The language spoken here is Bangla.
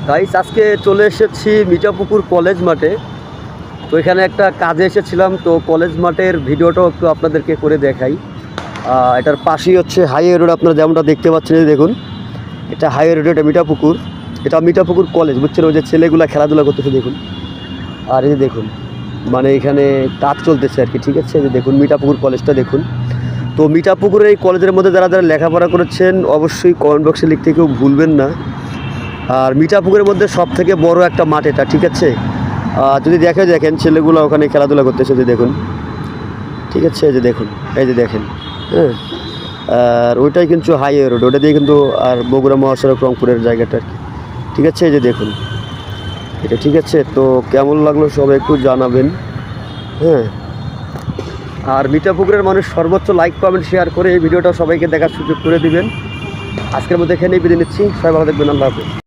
গাইস আজকে চলে এসেছি মিঠাপুকুর কলেজ মাঠে। তো এখানে একটা কাজে এসেছিলাম, তো কলেজ মাঠের ভিডিওটাও একটু আপনাদেরকে করে দেখাই। এটার পাশেই হচ্ছে হাইওয়ে রোড, আপনারা যেমনটা দেখতে পাচ্ছেন। এই দেখুন, এটা হাইওয়ে রোড, এটা মিঠাপুকুর, এটা মিঠাপুকুর কলেজ, বুঝছেন? ওই যে ছেলেগুলা খেলাধুলা করতেছে দেখুন। আর এই যে দেখুন, মানে এখানে কাজ চলতেছে আর কি, ঠিক আছে? এই যে দেখুন মিঠাপুকুর কলেজটা দেখুন। তো মিঠাপুকুরের এই কলেজের মধ্যে যারা যারা লেখাপড়া করেছেন অবশ্যই কমেন্ট বক্সে লিখতে কেউ ভুলবেন না। আর মিঠাপুকুরের মধ্যে সব থেকে বড় একটা মাঠ এটা, ঠিক আছে? যদি দেখেন ছেলেগুলো ওখানে খেলাধুলা করতেছে, যে দেখুন, ঠিক আছে? এই যে দেখুন, এই যে দেখেন, হ্যাঁ। আর ওইটাই কিন্তু হাইওয়ে রোড, ওটা দিয়ে কিন্তু আর বগুড়া মহাসড়ক রংপুরের জায়গাটা আর কি, ঠিক আছে? এই যে দেখুন এটা, ঠিক আছে? তো কেমন লাগলো সবাই একটু জানাবেন, হ্যাঁ। আর মিঠাপুকুরের মানুষ সর্বোচ্চ লাইক কমেন্ট শেয়ার করে এই ভিডিওটা সবাইকে দেখার সুযোগ করে দিবেন। আজকের মধ্যে এখানেই বিদায় নিচ্ছি, সবাই ভালো থাকবেন, আল্লাহ হাফেজ।